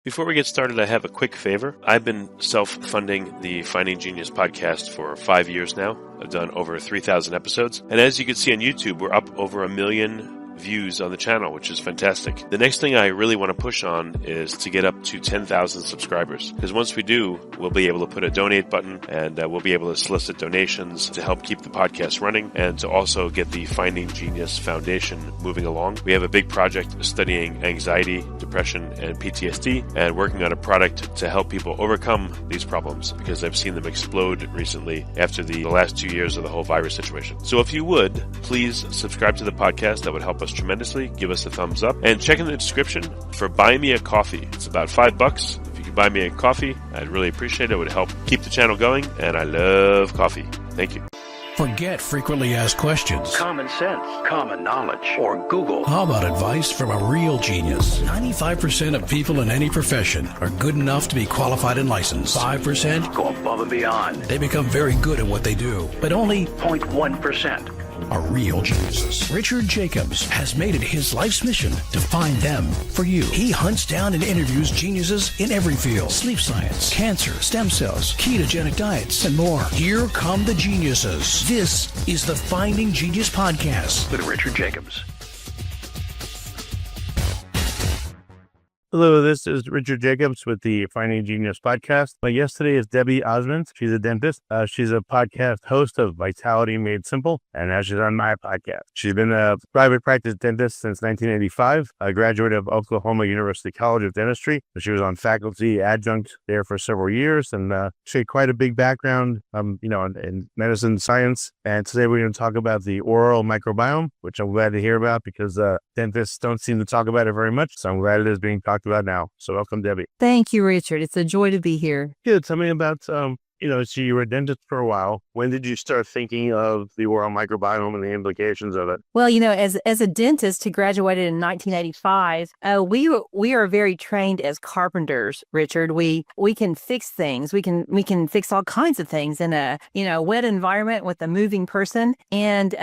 Before we get started, I have a quick favor. I've been self-funding the Finding Genius podcast for 5 years now. I've done over 3,000 episodes. And as you can see on YouTube, we're up over 1 million views on the channel, which is fantastic. The next thing I really want to push on is to get up to 10,000 subscribers. Because once we do, we'll be able to put a donate button and we'll be able to solicit donations to help keep the podcast running and to also get the Finding Genius Foundation moving along. We have a big project studying anxiety, depression, and PTSD and working on a product to help people overcome these problems because I've seen them explode recently after the last 2 years of the whole virus situation. So if you would, please subscribe to the podcast. That would help us tremendously. Give us a thumbs up and check in the description for Buy Me a Coffee. It's about $5. If you could buy me a coffee, I'd really appreciate it. It would help keep the channel going, and I love coffee. Thank you. Forget frequently asked questions, common sense, common knowledge, or Google. How about advice from a real genius? 95% of people in any profession are good enough to be qualified and licensed. 5% go above and beyond. They become very good at what they do, but only 0.1% are real geniuses. Richard Jacobs has made it his life's mission to find them for you. He hunts down and interviews geniuses in every field: sleep science, cancer, stem cells, ketogenic diets, and more. Here come the geniuses. This is the Finding Genius Podcast with Richard Jacobs. Hello, this is Richard Jacobs with the Finding Genius podcast. My guest today is Debbie Ozment. She's a dentist. She's a podcast host of Vitality Made Simple, and now she's on my podcast. She's been a private practice dentist since 1985, a graduate of Oklahoma University College of Dentistry. She was on faculty adjunct there for several years, and she had quite a big background, in medicine science. And today we're going to talk about the oral microbiome, which I'm glad to hear about because dentists don't seem to talk about it very much. So I'm glad it is being talked about now. So welcome, Debbie. Thank you, Richard. It's a joy to be here. Good. Tell me about, so you were a dentist for a while. When did you start thinking of the oral microbiome and the implications of it? Well, as a dentist who graduated in 1985, we are very trained as carpenters, Richard. We can fix things. We can fix all kinds of things in a wet environment with a moving person, and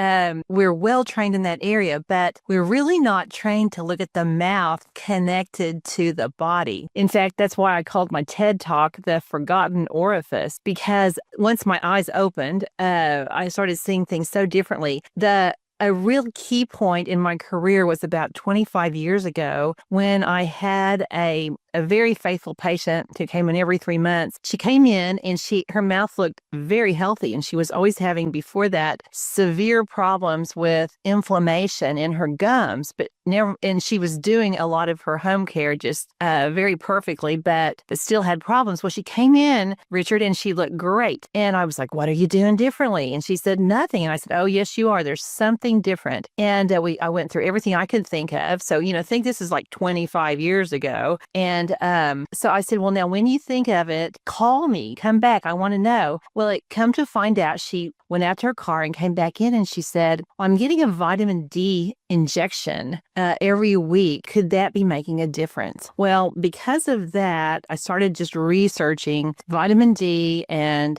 we're well trained in that area. But we're really not trained to look at the mouth connected to the body. In fact, that's why I called my TED Talk "The Forgotten Orifice." Because once my eyes opened, I started seeing things so differently. A real key point in my career was about 25 years ago when I had a very faithful patient who came in every 3 months. She came in and her mouth looked very healthy, and she was always having, before that, severe problems with inflammation in her gums, and she was doing a lot of her home care just very perfectly, but still had problems. Well, she came in, Richard, and she looked great. And I was like, "What are you doing differently?" And she said, "Nothing." And I said, "Oh, yes, you are. There's something different." And I went through everything I could think of. So, think this is like 25 years ago. And so I said, "Well, now when you think of it, call me, come back. I want to know." Well, come to find out, she went out to her car and came back in, and she said, "I'm getting a vitamin D injection every week. Could that be making a difference?" Well, because of that, I started just researching vitamin D and,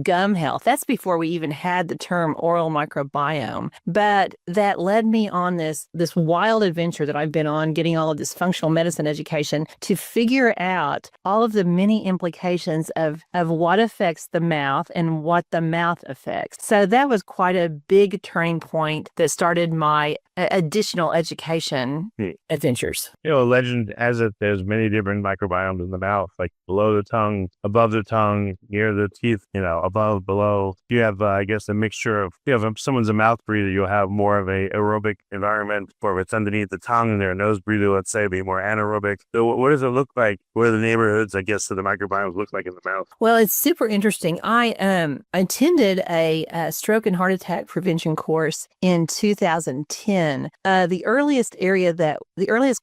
gum health. That's before we even had the term oral microbiome. But that led me on this wild adventure that I've been on, getting all of this functional medicine education to figure out all of the many implications of what affects the mouth and what the mouth affects. So that was quite a big turning point that started my additional education adventures. A legend has it there's many different microbiomes in the mouth, like below the tongue, above the tongue, near the teeth, above, below. You have, I guess, a mixture of, if someone's a mouth breather, you'll have more of a aerobic environment, or if it's underneath the tongue and they're a nose breather, let's say, be more anaerobic. So what does it look like? What are the neighborhoods, I guess, that the microbiomes look like in the mouth? Well, it's super interesting. I attended a stroke and heart attack prevention course in 2010. The earliest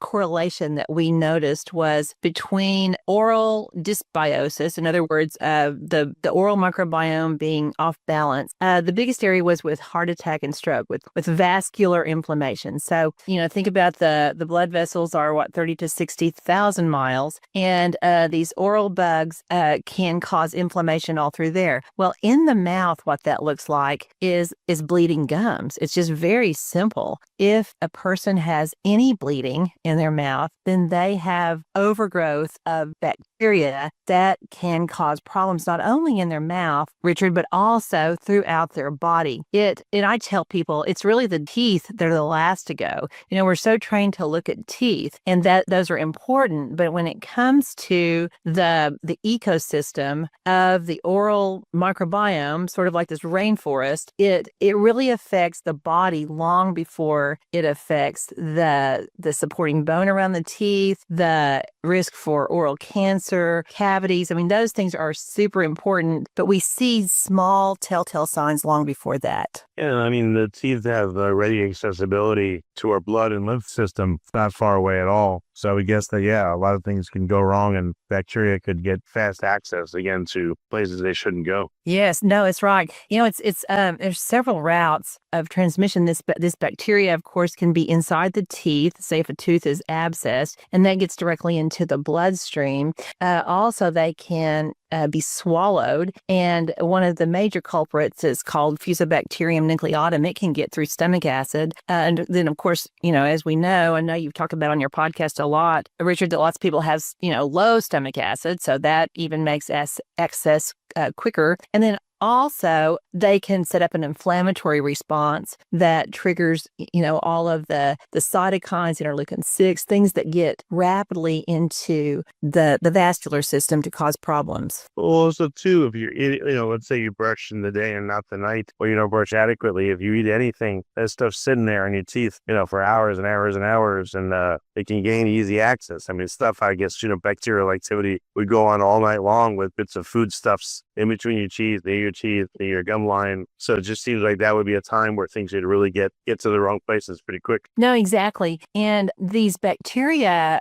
correlation that we noticed was between oral dysbiosis, in other words, the oral microbiome being off balance. The biggest area was with heart attack and stroke, with vascular inflammation. So, think about the blood vessels are 30 to 60,000 miles, and these oral bugs can cause inflammation all through there. Well, in the mouth, what that looks like is bleeding gums. It's just very simple. If a person has any bleeding in their mouth, then they have overgrowth of bacteria that can cause problems not only in their mouth, Richard, but also throughout their body. And I tell people it's really the teeth that are the last to go. We're so trained to look at teeth, and that those are important, but when it comes to the ecosystem of the oral microbiome, sort of like this rainforest, it really affects the body long before it affects the supporting bone around the teeth, the risk for oral cancer, cavities. I mean, those things are super important, but we see small telltale signs long before that. Yeah, I mean, the teeth have ready accessibility to our blood and lymph system, not far away at all. So we guess that, yeah, a lot of things can go wrong and bacteria could get fast access again to places they shouldn't go. Yes, no, it's right. There's several routes of transmission. This bacteria, of course, can be inside the teeth, say if a tooth is abscessed, and that gets directly into the bloodstream. Also, they can be swallowed, and one of the major culprits is called Fusobacterium nucleatum. It can get through stomach acid, and then, of course, as we know, I know you've talked about on your podcast a lot, Richard, that lots of people have low stomach acid, so that even makes access quicker. And then also, they can set up an inflammatory response that triggers, all of the cytokines, interleukin-6, things that get rapidly into the vascular system to cause problems. Well, also, too, if you're, let's say you brush in the day and not the night, or you don't brush adequately, if you eat anything, that stuff's sitting there in your teeth, for hours and hours and hours, and it can gain easy access. I mean, stuff, I guess, bacterial activity would go on all night long with bits of foodstuffs in between your teeth, near your gum line. So it just seems like that would be a time where things would really get to the wrong places pretty quick. No, exactly. And these bacteria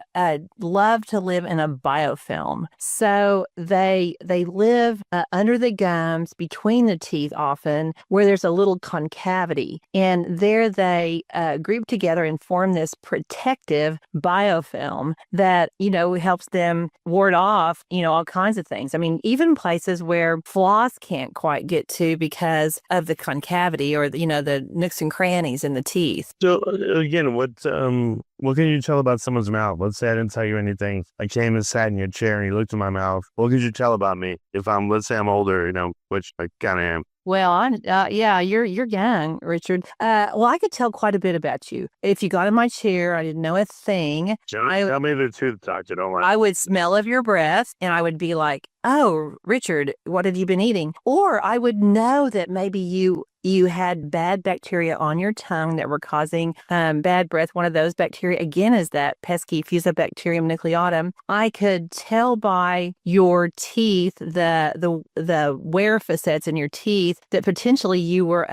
love to live in a biofilm. So they live under the gums, between the teeth often, where there's a little concavity. And there they group together and form this protective biofilm that, helps them ward off, all kinds of things. I mean, even places where floss can't quite get to because of the concavity or the nooks and crannies in the teeth. So again, what can you tell about someone's mouth? Let's say I didn't tell you anything. I came and sat in your chair and you looked at my mouth. What could you tell about me if let's say I'm older, which I kind of am? Well, you're young, Richard. Well, I could tell quite a bit about you. If you got in my chair, I didn't know a thing. Tell me the truth, Doctor. Don't lie. I would smell of your breath, and I would be like, "Oh, Richard, what have you been eating?" Or I would know that maybe you had bad bacteria on your tongue that were causing bad breath. One of those bacteria, again, is that pesky Fusobacterium nucleatum. I could tell by your teeth, the wear facets in your teeth, that potentially you were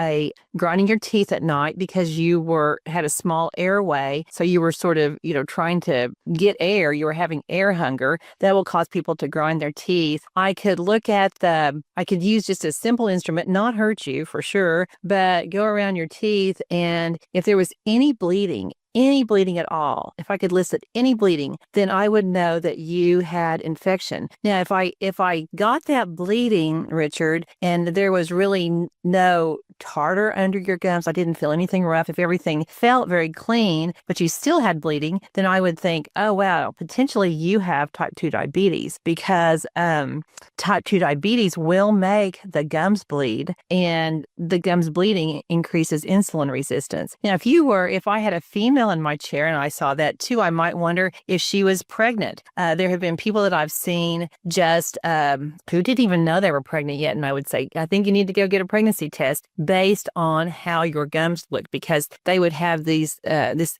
grinding your teeth at night because you had a small airway. So you were sort of, trying to get air. You were having air hunger. That will cause people to grind their teeth. I could I could use just a simple instrument, not hurt you for sure, but go around your teeth. And if there was any bleeding at all, if I could elicit any bleeding, then I would know that you had infection. Now, if I got that bleeding, Richard, and there was really no tartar under your gums, I didn't feel anything rough, if everything felt very clean, but you still had bleeding, then I would think, oh, wow, potentially you have type 2 diabetes, because type 2 diabetes will make the gums bleed, and the gums bleeding increases insulin resistance. Now, if I had a female in my chair and I saw that too, I might wonder if she was pregnant. There have been people that I've seen just who didn't even know they were pregnant yet, and I would say, I think you need to go get a pregnancy test based on how your gums look, because they would have this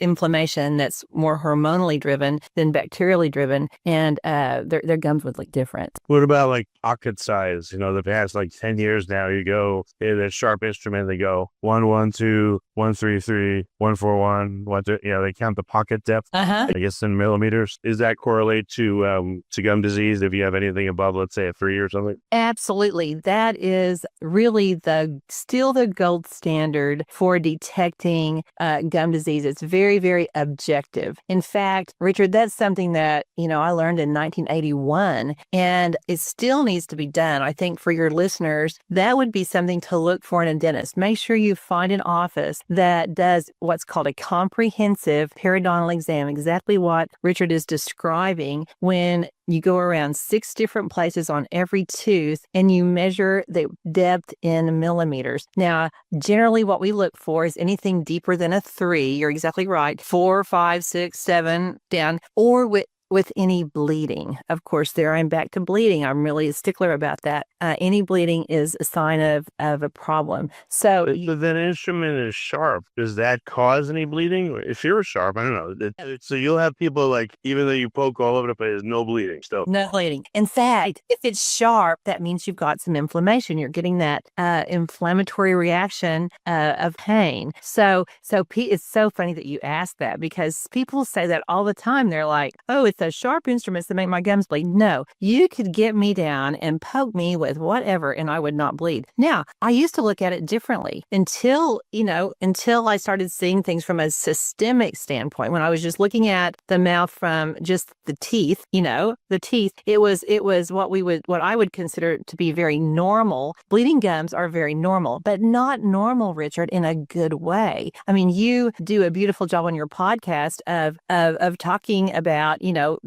inflammation that's more hormonally driven than bacterially driven, and their gums would look different. What about like pocket size? The past 10 years now, you go in a sharp instrument, they go 112, 133, 141, 1, they count the pocket depth, I guess in millimeters. Does that correlate to gum disease if you have anything above, let's say, a 3 or something? Absolutely. That is really still the gold standard for detecting gum disease. It's very, very objective. In fact, Richard, that's something that, I learned in 1981, and it still needs to be done. I think for your listeners, that would be something to look for in a dentist. Make sure you find an office that does what's called a comprehensive periodontal exam, exactly what Richard is describing, when you go around 6 different places on every tooth and you measure the depth in millimeters. Now, generally what we look for is anything deeper than a 3. You're exactly right. 4, 5, 6, 7 down, or with any bleeding. Of course, there I'm back to bleeding. I'm really a stickler about that. Any bleeding is a sign of a problem. So if that instrument is sharp, does that cause any bleeding? If you're sharp, I don't know. So you'll have people like, even though you poke all over the place, no bleeding still. No bleeding. In fact, if it's sharp, that means you've got some inflammation. You're getting that inflammatory reaction of pain. So it's so funny that you asked that, because people say that all the time. They're like, oh, it's those sharp instruments that make my gums bleed. No, you could get me down and poke me with whatever and I would not bleed. Now, I used to look at it differently until I started seeing things from a systemic standpoint. When I was just looking at the mouth from just the teeth, the teeth, it was what I would consider to be very normal. Bleeding gums are very normal, but not normal, Richard, in a good way. I mean, you do a beautiful job on your podcast of talking about,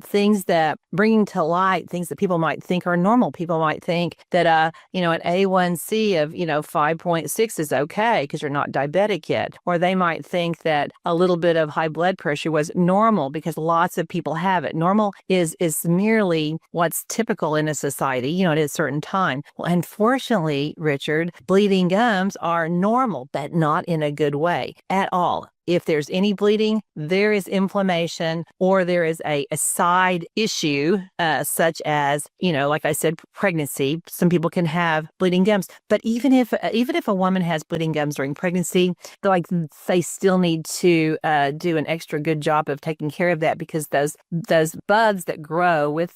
things that bringing to light things that people might think are normal. People might think that, an A1C of, 5.6 is okay because you're not diabetic yet. Or they might think that a little bit of high blood pressure was normal because lots of people have it. Normal is merely what's typical in a society, at a certain time. Well, unfortunately, Richard, bleeding gums are normal, but not in a good way at all. If there's any bleeding, there is inflammation, or there is a side issue, such as, like I said, pregnancy. Some people can have bleeding gums, but even if a woman has bleeding gums during pregnancy, they still need to do an extra good job of taking care of that, because those buds that grow with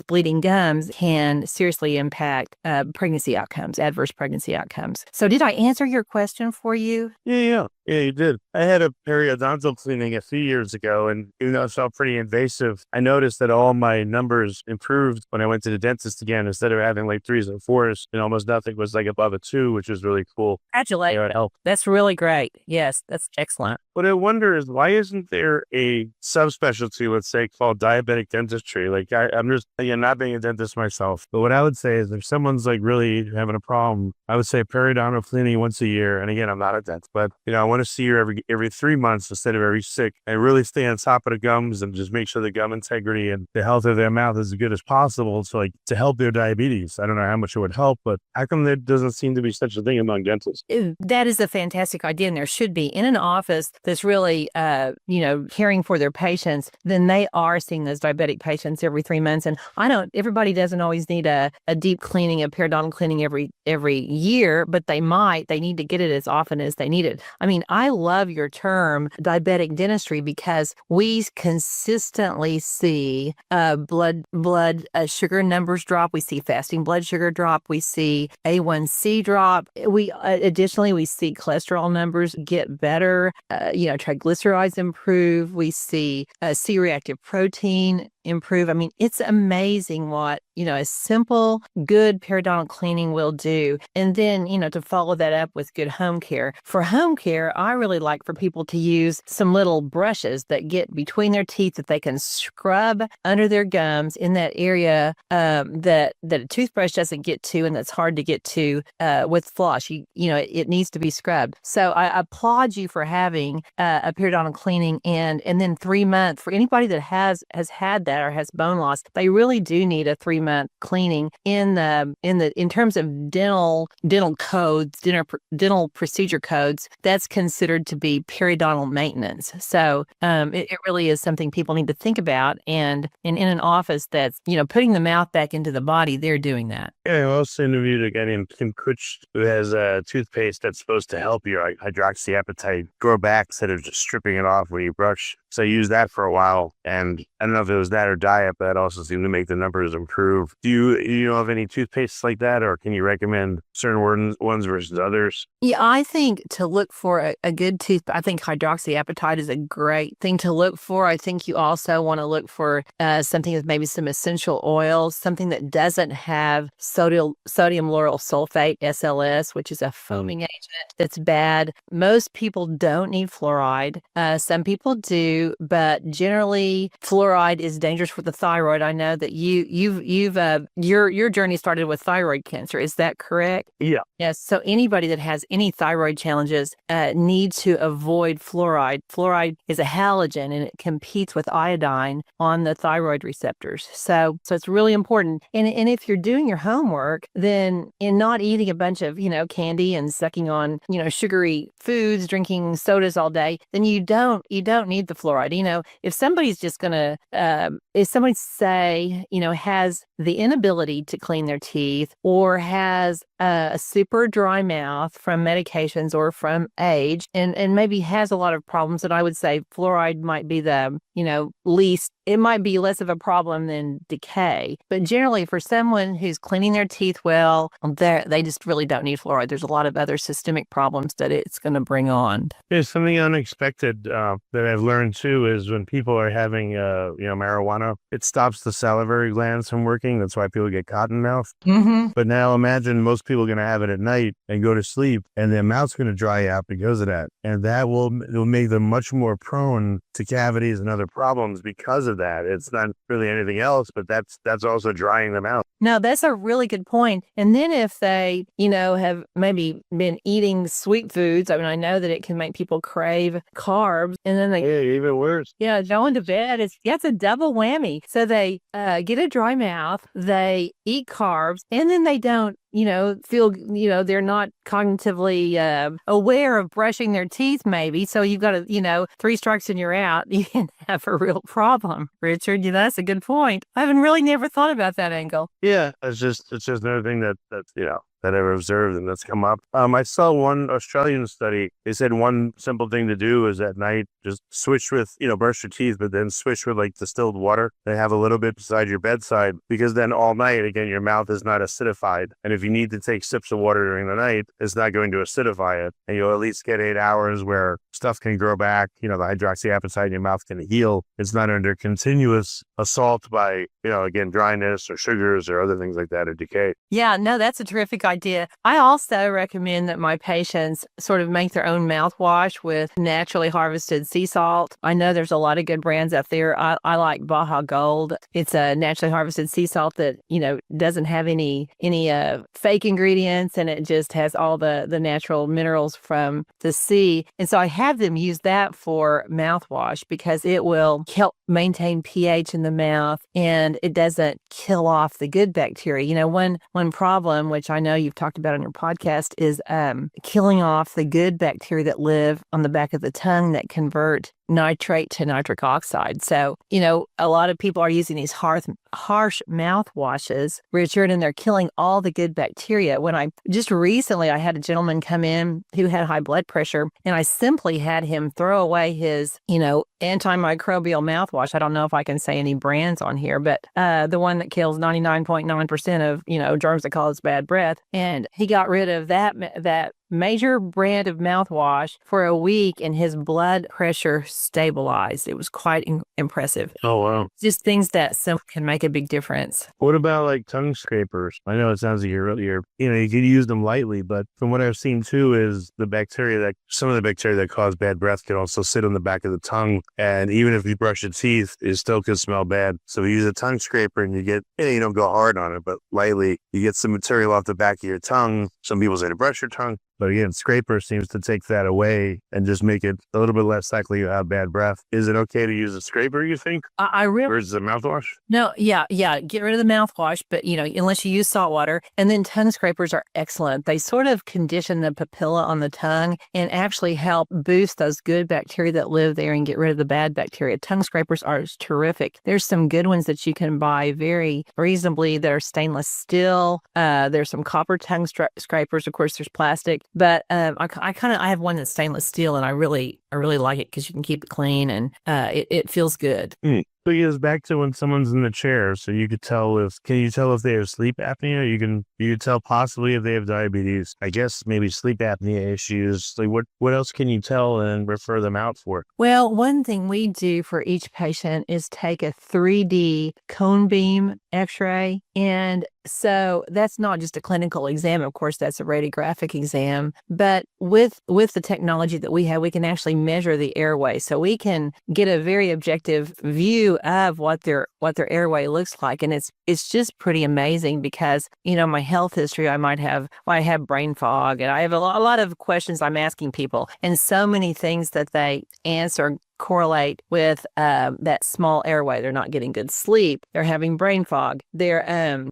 bleeding gums can seriously impact pregnancy outcomes, adverse pregnancy outcomes. So, did I answer your question for you? Yeah, you did. I had a periodontal cleaning a few years ago, and even though it felt pretty invasive, I noticed that all my numbers improved when I went to the dentist again. Instead of having like 3s and 4s, and almost nothing was like above a 2, which was really cool. Congratulations. It helped. That's really great. Yes, that's excellent. What I wonder is, why isn't there a subspecialty, let's say, called diabetic dentistry? Like, I'm just, again, not being a dentist myself, but what I would say is, if someone's like really having a problem, I would say periodontal cleaning once a year. And again, I'm not a dentist, but I want to see her every 3 months instead of every 6, and really stay on top of the gums and just make sure the gum integrity and the health of their mouth is as good as possible. So, like, to help their diabetes. I don't know how much it would help, but how come there doesn't seem to be such a thing among dentists? That is a fantastic idea, and there should be. In an office that's really, caring for their patients, then they are seeing those diabetic patients every 3 months. And everybody doesn't always need a deep cleaning, a periodontal cleaning every year, but they need to get it as often as they need it. I mean, I love your term diabetic dentistry, because we consistently see blood sugar numbers drop. We see fasting blood sugar drop. We see A1C drop. We additionally, we see cholesterol numbers get better. Triglycerides improve. We see C-reactive protein improve. I mean, it's amazing what, a simple, good periodontal cleaning will do. And then, to follow that up with good home care. For home care, I really like for people to use some little brushes that get between their teeth that they can scrub under their gums in that area that a toothbrush doesn't get to, and that's hard to get to with floss. It needs to be scrubbed. So I applaud you for having a periodontal cleaning, and then 3 months for anybody that has had that or has bone loss. They really do need a 3-month cleaning in terms of dental codes, dental procedure codes. That's considered to be periodontal maintenance. So it really is something people need to think about. And in an office that's putting the mouth back into the body, they're doing that. Yeah, I also interviewed a guy named Kim Kutch, who has a toothpaste that's supposed to help your hydroxyapatite grow back instead of just stripping it off when you brush. So I used that for a while, and I don't know if it was that or diet, but that also seemed to make the numbers improve. Do you know of any toothpastes like that, or can you recommend certain ones versus others? Yeah, I think to look for a good tooth, I think hydroxyapatite is a great thing to look for. I think you also want to look for something with maybe some essential oils, something that doesn't have sodium lauryl sulfate, SLS, which is a foaming agent that's bad. Most people don't need fluoride. Some people do, but generally fluoride is dangerous for the thyroid. I know that your journey started with thyroid cancer. Is that correct? Yeah. Yes. So anybody that has any thyroid challenges need to avoid fluoride. Fluoride is a halogen and it competes with iodine on the thyroid receptors. So it's really important. And if you're doing your homework, then in not eating a bunch of, candy and sucking on, sugary foods, drinking sodas all day, then you don't need the fluoride. If somebody's just gonna if somebody say, has the inability to clean their teeth or has a super dry mouth from medications or from age and maybe has a lot of problems, then I would say fluoride might be the, least, it might be less of a problem than decay. But generally for someone who's cleaning their teeth well, they just really don't need fluoride. There's a lot of other systemic problems that it's going to bring on. There's something unexpected that I've learned too is when people are having, marijuana, it stops the salivary glands from working. That's why people get cotton mouth. Mm-hmm. But now imagine most people are going to have it at night and go to sleep and their mouth's going to dry out because of that. And that will make them much more prone to cavities and other problems because of that. It's not really anything else, but that's also drying them out. No, that's a really good point. And then if they, have maybe been eating sweet foods, I know that it can make people crave carbs. And then even worse. Yeah, going to bed, it's a double whammy. So they get a dry mouth, they eat carbs, and then they don't feel, they're not cognitively aware of brushing their teeth maybe. So you've got to, 3 strikes and you're out. You can have a real problem, Richard. That's a good point. I haven't really never thought about that angle. Yeah, it's just another thing that's that I've observed and that's come up. I saw one Australian study. They said one simple thing to do is at night, just switch with, brush your teeth, but then switch with like distilled water. They have a little bit beside your bedside because then all night, again, your mouth is not acidified. And if you need to take sips of water during the night, it's not going to acidify it. And you'll at least get 8 hours where stuff can grow back. The hydroxyapatite in your mouth can heal. It's not under continuous assault by, again, dryness or sugars or other things like that or decay. Yeah, no, that's a terrific idea. I also recommend that my patients sort of make their own mouthwash with naturally harvested sea salt. I know there's a lot of good brands out there. I like Baja Gold. It's a naturally harvested sea salt that, doesn't have any fake ingredients, and it just has all the natural minerals from the sea. And so I have them use that for mouthwash because it will help maintain pH in the mouth and it doesn't kill off the good bacteria. One problem, which I know you've talked about on your podcast, is killing off the good bacteria that live on the back of the tongue that convert nitrate to nitric oxide. So, a lot of people are using these harsh mouthwashes, Richard, and they're killing all the good bacteria. When I had a gentleman come in who had high blood pressure, and I simply had him throw away his, antimicrobial mouthwash. I don't know if I can say any brands on here, but the one that kills 99.9% of, germs that cause bad breath. And he got rid of that major brand of mouthwash for a week and his blood pressure stabilized. It was quite impressive. Oh, wow. Just things that simple can make a big difference. What about like tongue scrapers? I know it sounds like you're you can use them lightly, but from what I've seen too is some of the bacteria that cause bad breath can also sit on the back of the tongue. And even if you brush your teeth, it still can smell bad. So you use a tongue scraper and you don't go hard on it, but lightly, you get some material off the back of your tongue. Some people say to brush your tongue. But again, scraper seems to take that away and just make it a little bit less likely you have bad breath. Is it okay to use a scraper, you think? Versus a mouthwash? No, yeah. Get rid of the mouthwash, but, unless you use salt water. And then tongue scrapers are excellent. They sort of condition the papilla on the tongue and actually help boost those good bacteria that live there and get rid of the bad bacteria. Tongue scrapers are terrific. There's some good ones that you can buy very reasonably that are stainless steel. There's some copper tongue scrapers. Of course, there's plastic. But I have one that's stainless steel, and I really like it because you can keep it clean and it feels good. So it goes back to when someone's in the chair, so you could tell can you tell if they have sleep apnea? You could tell possibly if they have diabetes. I guess maybe sleep apnea issues. Like what else can you tell and refer them out for? Well, one thing we do for each patient is take a 3D cone beam x-ray. And so that's not just a clinical exam. Of course, that's a radiographic exam. But with the technology that we have, we can actually measure the airway. So we can get a very objective view of what their airway looks like. And it's just pretty amazing because, my health history, I have brain fog, and I have a lot of questions I'm asking people, and so many things that they answer correlate with that small airway. They're not getting good sleep. They're having brain fog. They're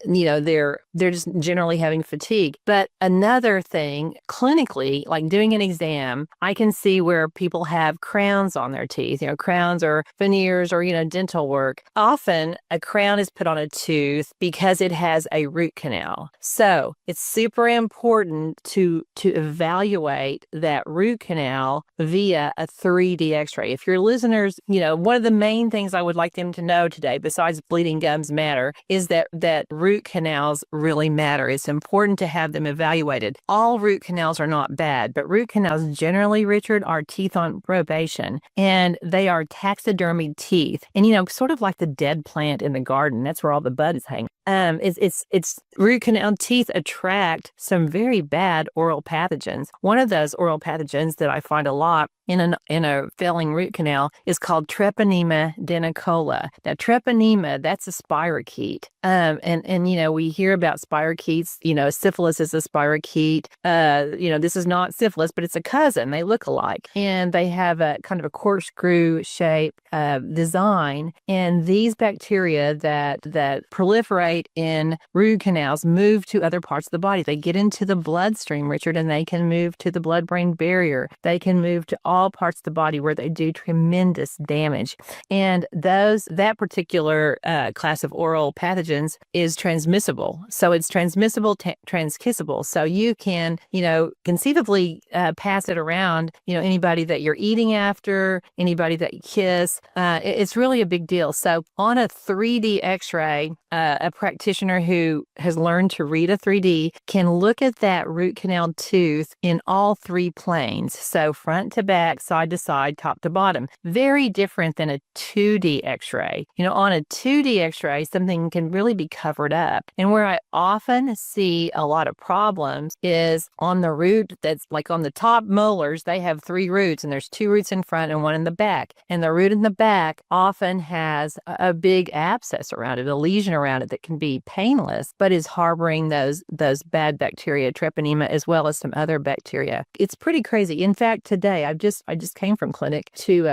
just generally having fatigue. But another thing, clinically, like doing an exam, I can see where people have crowns on their teeth, crowns or veneers or, dental work. Often a crown is put on a tooth because it has a root canal. So it's super important to evaluate that root canal via a 3D x-ray. If your listeners, one of the main things I would like them to know today, besides bleeding gums matter, is that root canals really matter. It's important to have them evaluated. All root canals are not bad, but root canals generally, Richard, are teeth on probation, and they are taxidermied teeth. And, sort of like the dead plant in the garden. That's where all the buds hang. It's root canal teeth attract some very bad oral pathogens. One of those oral pathogens that I find a lot in a failing root canal is called Treponema denticola. Now, Treponema, that's a spirochete. And we hear about spirochetes. Syphilis is a spirochete. This is not syphilis, but it's a cousin. They look alike, and they have a kind of a corkscrew shape design. And these bacteria that proliferate in root canals move to other parts of the body. They get into the bloodstream, Richard, and they can move to the blood-brain barrier. They can move to all parts of the body where they do tremendous damage. And that particular class of oral pathogens is transmissible. So it's transmissible, transkissable. So you can, conceivably pass it around, anybody that you're eating after, anybody that you kiss. It's really a big deal. So on a 3D x-ray, a practitioner who has learned to read a 3D can look at that root canal tooth in all three planes. So front to back, side to side, top to bottom. Very different than a 2D x-ray. On a 2D x-ray, something can really be covered up. And where I often see a lot of problems is on the root that's like on the top molars, they have 3 roots, and there's 2 roots in front and 1 in the back. And the root in the back often has a big abscess around it, a lesion around it that can be painless, but is harboring those bad bacteria, Treponema, as well as some other bacteria. It's pretty crazy. In fact, today I just came from clinic to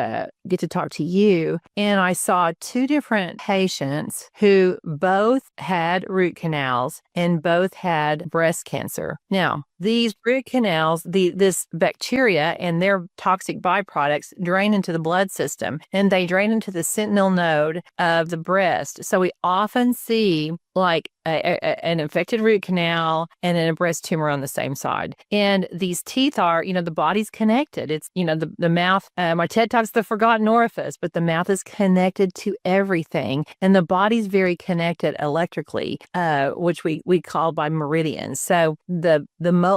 get to talk to you, and I saw 2 different patients who both had root canals and both had breast cancer. Now, these root canals, this bacteria and their toxic byproducts drain into the blood system, and they drain into the sentinel node of the breast. So we often see like an infected root canal and then a breast tumor on the same side. And these teeth are, the body's connected. It's, the mouth, my TED Talk's the forgotten orifice, but the mouth is connected to everything. And the body's very connected electrically, which we call by meridians. So the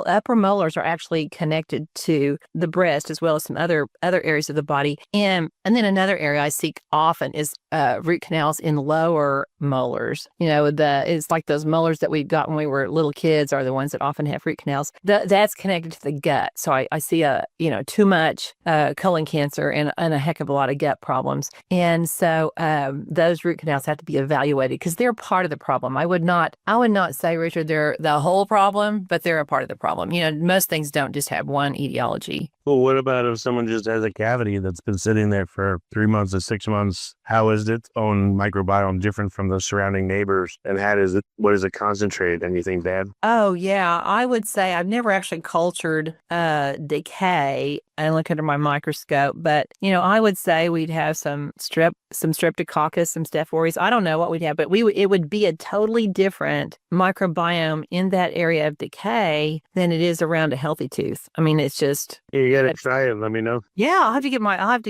upper molars are actually connected to the breast as well as some other areas of the body. And then another area I see often is root canals in lower molars. It's like those molars that we got when we were little kids are the ones that often have root canals. That's connected to the gut. So I see too much colon cancer and a heck of a lot of gut problems. And so those root canals have to be evaluated because they're part of the problem. I would not say, Richard, they're the whole problem, but they're a part of the problem. Most things don't just have one etiology. Well, what about if someone just has a cavity that's been sitting there for 3 months or 6 months? How is its own microbiome different from the surrounding neighbors? And what is it concentrated? Anything bad? Oh, yeah. I would say I've never actually cultured decay and look under my microscope. But, I would say we'd have some streptococcus, some Staph aureus. I don't know what we'd have, but it would be a totally different microbiome in that area of decay than it is around a healthy tooth. I mean, it's just... Yeah, you got to try it. Let me know. Yeah, I'll have to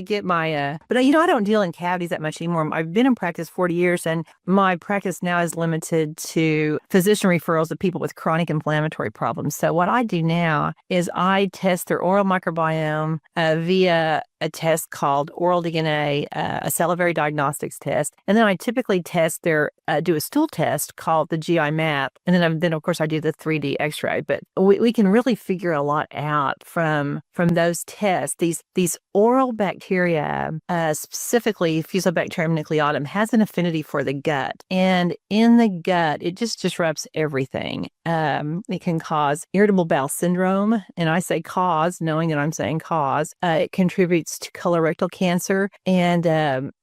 get my, but I don't deal in cavities that much anymore. I've been in practice 40 years, and my practice now is limited to physician referrals of people with chronic inflammatory problems. So what I do now is I test their oral microbiome via a test called oral DNA, a salivary diagnostics test. And then I typically do a stool test called the GI map. And then of course I do the 3D x-ray, but we can really figure a lot out from those tests. These oral bacteria, specifically Fusobacterium nucleatum, has an affinity for the gut. And in the gut, it just disrupts everything. It can cause irritable bowel syndrome. And I say cause, knowing that I'm saying cause. It contributes to colorectal cancer. And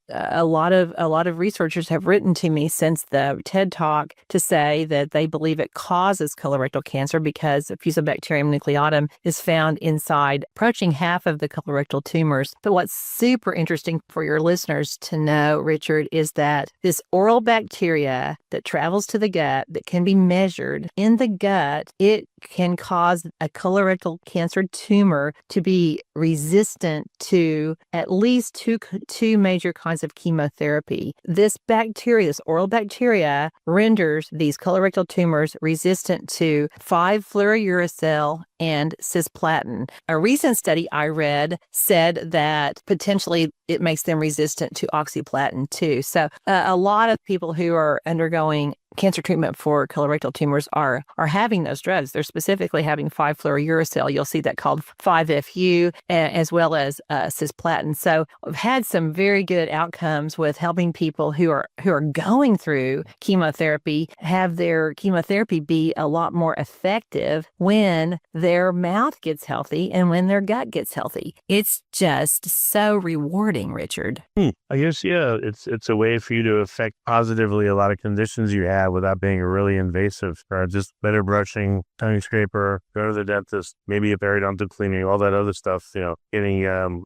a lot of researchers have written to me since the TED Talk to say that they believe it causes colorectal cancer because Fusobacterium nucleatum is found inside approaching half of the colorectal tumors. But what's super interesting for your listeners to know, Richard, is that this oral bacteria that travels to the gut that can be measured in the gut, it can cause a colorectal cancer tumor to be resistant to at least two major kinds of chemotherapy. This oral bacteria, renders these colorectal tumors resistant to 5-fluorouracil and cisplatin. A recent study I read said that potentially it makes them resistant to oxyplatin too. So a lot of people who are undergoing cancer treatment for colorectal tumors are having those drugs. They're specifically having 5-fluorouracil. You'll see that called 5-FU, as well as cisplatin. So we've had some very good outcomes with helping people who are going through chemotherapy have their chemotherapy be a lot more effective when their mouth gets healthy and when their gut gets healthy. It's just so rewarding, Richard. I guess, yeah, it's a way for you to affect positively a lot of conditions you have without being really invasive. Just better brushing, tongue scraper, go to the dentist, maybe a periodontal cleaning, all that other stuff, getting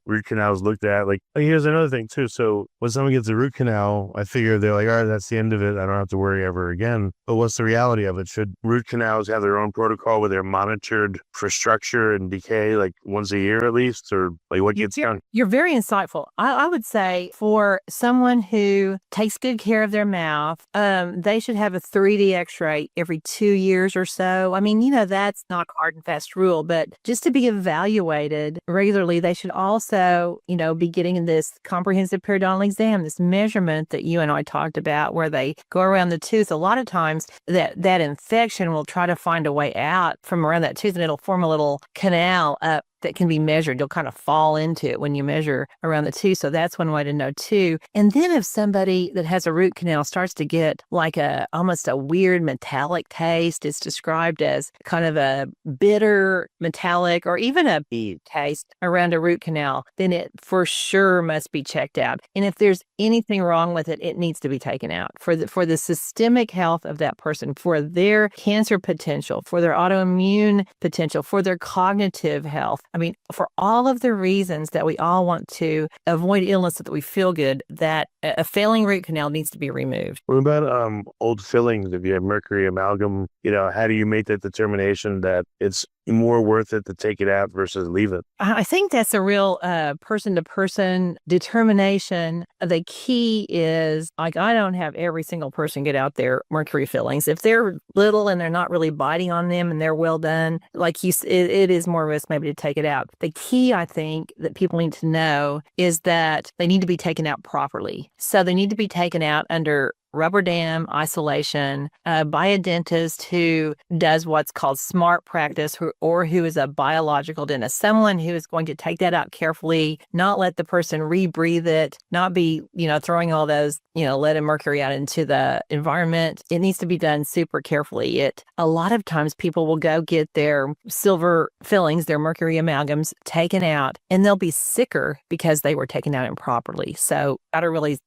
root canals looked at. Like, here's another thing too. So when someone gets a root canal, I figure they're like, all right, that's the end of it. I don't have to worry ever again. But what's the reality of it? Should root canals have their own protocol where they're monitored for structure and decay, like once a year at least? Or like what gets done? You're very insightful. I would say for someone who takes good care of their mouth, they should have a 3D x-ray every 2 years or so. I mean, that's not a hard and fast rule, but just to be evaluated regularly, they should also, be getting this comprehensive periodontal exam, this measurement that you and I talked about, where they go around the tooth. A lot of times that infection will try to find a way out from around that tooth, and it'll form a little canal up that can be measured. You'll kind of fall into it when you measure around the tooth. So that's one way to know too. And then if somebody that has a root canal starts to get like almost a weird metallic taste, it's described as kind of a bitter metallic or even a beef taste around a root canal, then it for sure must be checked out. And if there's anything wrong with it, it needs to be taken out for the systemic health of that person, for their cancer potential, for their autoimmune potential, for their cognitive health. I mean, for all of the reasons that we all want to avoid illness so that we feel good, that a failing root canal needs to be removed. What about old fillings? If you have mercury amalgam, how do you make that determination that it's more worth it to take it out versus leave it? I think that's a real person-to-person determination. The key is, like, I don't have every single person get out their mercury fillings. If they're little and they're not really biting on them and they're well done, like it is more risk maybe to take it out. The key, I think, that people need to know is that they need to be taken out properly. So they need to be taken out under rubber dam isolation by a dentist who does what's called smart practice, or who is a biological dentist, someone who is going to take that out carefully, not let the person rebreathe it, not be, throwing all those, lead and mercury out into the environment. It needs to be done super carefully. A lot of times people will go get their silver fillings, their mercury amalgams taken out, and they'll be sicker because they were taken out improperly. So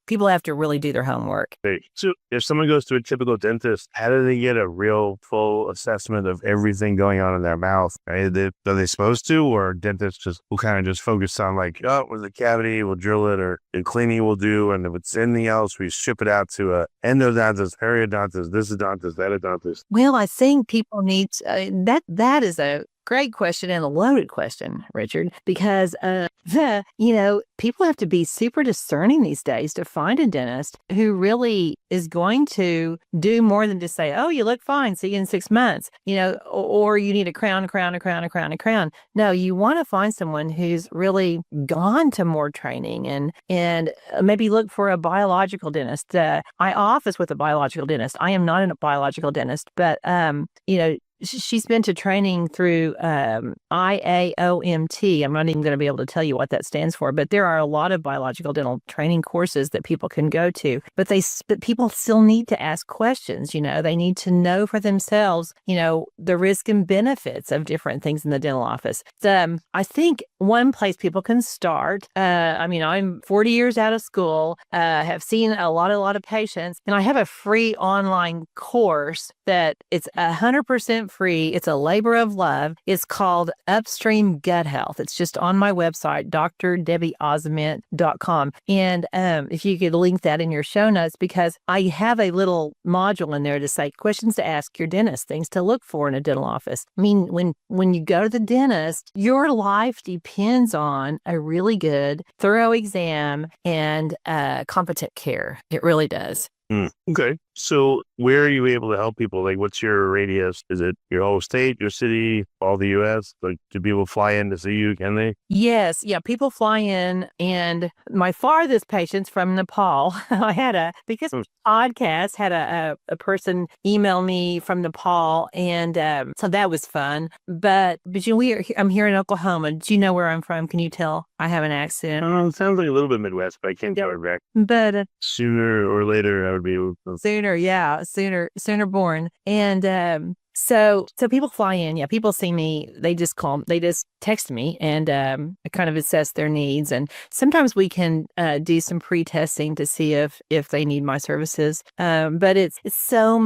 people have to really do their homework. So if someone goes to a typical dentist, how do they get a real full assessment of everything going on in their mouth? Are they supposed to, or dentists just will kind of just focus on like, oh, with the cavity, we'll drill it, or the cleaning will do, and if it's anything else, we ship it out to a endodontist, periodontist, this odontist, that odontist. Well, I think people need that is a great question and a loaded question, Richard, because people have to be super discerning these days to find a dentist who really is going to do more than just say, "Oh, you look fine. See you in 6 months," or you need a crown. No, you want to find someone who's really gone to more training and maybe look for a biological dentist. I office with a biological dentist. I am not a biological dentist, but she's been to training through IAOMT. I'm not even going to be able to tell you what that stands for, but there are a lot of biological dental training courses that people can go to. But people still need to ask questions. They need to know for themselves, the risk and benefits of different things in the dental office. I think one place people can start. I'm 40 years out of school, have seen a lot of patients, and I have a free online course that it's 100% free. It's a labor of love. It's called Upstream Gut Health. It's just on my website, drdebbieozment.com. And if you could link that in your show notes, because I have a little module in there to say questions to ask your dentist, things to look for in a dental office. I mean, when you go to the dentist, your life depends on a really good, thorough exam and competent care. It really does. Okay. So where are you able to help people? Like, what's your radius? Is it your whole state, your city, all the U.S.? Like, do people fly in to see you? Can they? Yes. Yeah. People fly in. And my farthest patients from Nepal, because podcast had a person email me from Nepal. And so that was fun. But I'm here in Oklahoma. Do you know where I'm from? Can you tell? I have an accent. It sounds like a little bit Midwest, but I can't tell it back. But sooner or later, I would be able to. Sooner born. And so people fly in. Yeah, people see me. They just text me and I kind of assess their needs. And sometimes we can do some pre-testing to see if they need my services. But it's so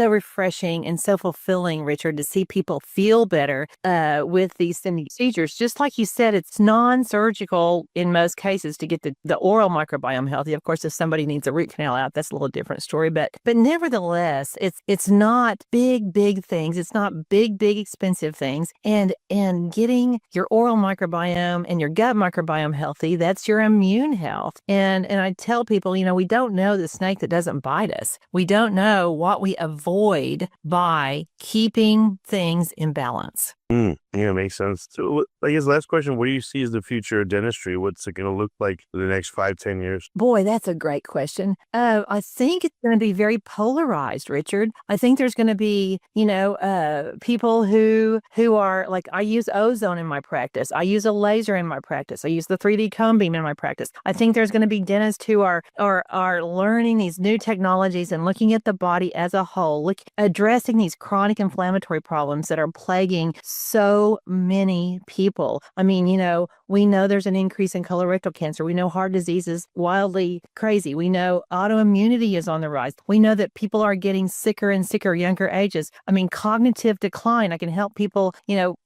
refreshing and so fulfilling, Richard, to see people feel better with these procedures. Just like you said, it's non-surgical in most cases to get the oral microbiome healthy. Of course, if somebody needs a root canal out, that's a little different story. But nevertheless, it's not big things. It's not big expensive things. And getting your oral microbiome and your gut microbiome healthy, that's your immune health. And I tell people, we don't know the snake that doesn't bite us. We don't know what we avoid by keeping things in balance. Yeah, makes sense. So I guess last question, what do you see as the future of dentistry? What's it going to look like for the next 5-10 years? Boy, that's a great question. I think it's going to be very polarized, Richard. I think there's going to be, people who are like, I use ozone in my practice. I use a laser in my practice. I use the 3D cone beam in my practice. I think there's going to be dentists who are learning these new technologies and looking at the body as a whole, addressing these chronic inflammatory problems that are plaguing so many people. I mean, we know there's an increase in colorectal cancer. We know heart disease is wildly crazy. We know autoimmunity is on the rise. We know that people are getting sicker and sicker, younger ages. I mean, cognitive decline. I can help people,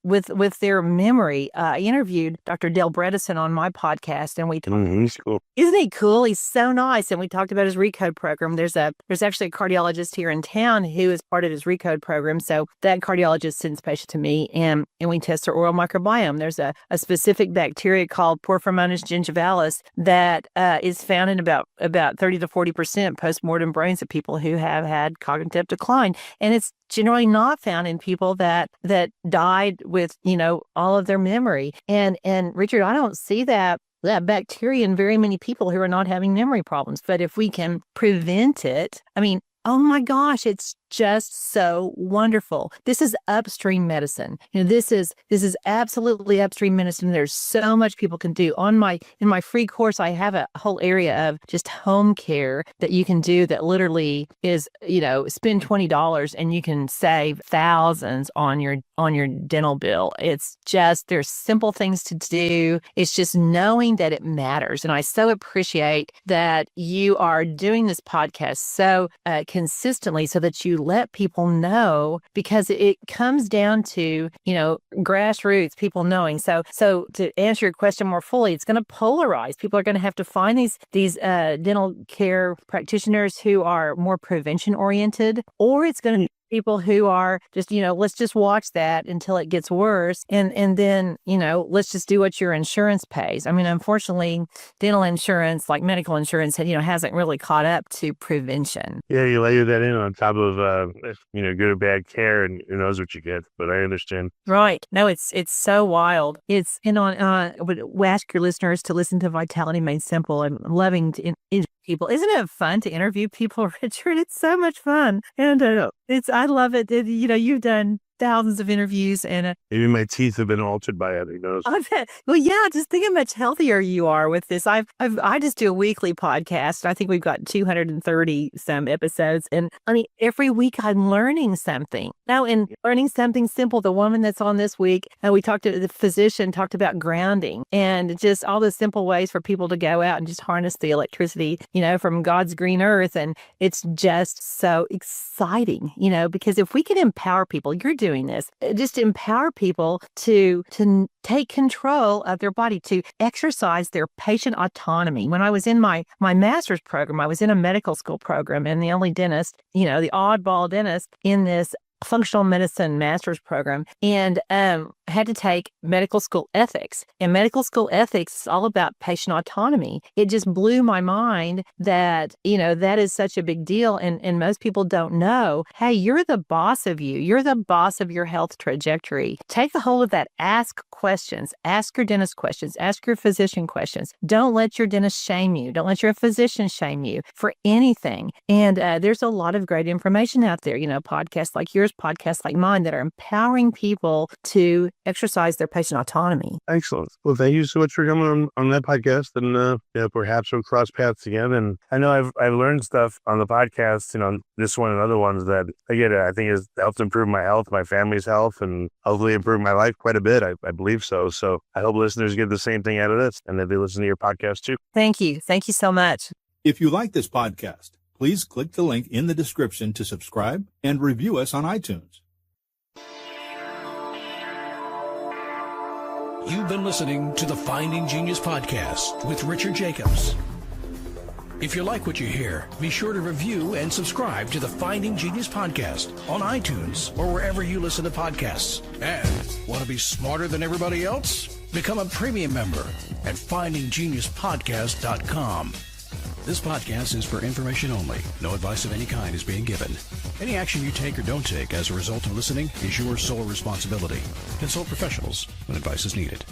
with their memory. I interviewed Dr. Dale Bredesen on my podcast, and we He's cool. Isn't he cool? He's so nice. And we talked about his Recode program. There's actually a cardiologist here in town who is part of his Recode program. So that cardiologist sends patients to me and we test their oral microbiome. There's a specific bacteria called Porphyromonas gingivalis that is found in about 30 to 40% postmortem brains of people who have had cognitive decline. And it's generally not found in people that died with, all of their memory. And Richard, I don't see that bacteria in very many people who are not having memory problems. But if we can prevent it, I mean, oh my gosh, it's just so wonderful. This is upstream medicine. This is absolutely upstream medicine. There's so much people can do. In my free course, I have a whole area of just home care that you can do that literally is, spend $20 and you can save thousands on your dental bill. It's just, there's simple things to do. It's just knowing that it matters. And I so appreciate that you are doing this podcast so consistently so that you let people know, because it comes down to, grassroots, people knowing. So to answer your question more fully, it's going to polarize. People are going to have to find these dental care practitioners who are more prevention oriented, or it's going to people who are just, let's just watch that until it gets worse. And then, let's just do what your insurance pays. I mean, unfortunately, dental insurance, like medical insurance, hasn't really caught up to prevention. Yeah, you layer that in on top of, good or bad care, and who knows what you get. But I understand. Right. No, it's so wild. It's, I would ask your listeners to listen to Vitality Made Simple. I'm loving to interview people. Isn't it fun to interview people, Richard? It's so much fun. And I love it. You've done thousands of interviews, and maybe my teeth have been altered by it. Who knows? I bet. Well, yeah. Just think how much healthier you are with this. I just do a weekly podcast. I think we've got 230 some episodes, and every week I'm learning something. Now, and learning something simple. The woman that's on this week, we talked to the physician, talked about grounding, and just all the simple ways for people to go out and just harness the electricity, from God's green earth. And it's just so exciting, because if we can empower people, you're doing this, just empower people to take control of their body, to exercise their patient autonomy. When I was in my master's program, I was in a medical school program, and the only dentist, the oddball dentist in this functional medicine master's program, and had to take medical school ethics. And medical school ethics is all about patient autonomy. It just blew my mind that, that is such a big deal. And most people don't know, hey, you're the boss of you. You're the boss of your health trajectory. Take a hold of that. Ask questions. Ask your dentist questions. Ask your physician questions. Don't let your dentist shame you. Don't let your physician shame you for anything. And there's a lot of great information out there, podcasts like yours, podcasts like mine, that are empowering people to exercise their patient autonomy. Excellent. Well, thank you so much for coming on that podcast, and perhaps we'll cross paths again. And I know I've learned stuff on the podcast, this one and other ones that I think has helped improve my health, my family's health, and hopefully improve my life quite a bit. I believe so. So I hope listeners get the same thing out of this, and that they listen to your podcast too. Thank you. Thank you so much. If you like this podcast, please click the link in the description to subscribe and review us on iTunes. You've been listening to the Finding Genius podcast with Richard Jacobs. If you like what you hear, be sure to review and subscribe to the Finding Genius podcast on iTunes or wherever you listen to podcasts. And want to be smarter than everybody else? Become a premium member at findinggeniuspodcast.com. This podcast is for information only. No advice of any kind is being given. Any action you take or don't take as a result of listening is your sole responsibility. Consult professionals when advice is needed.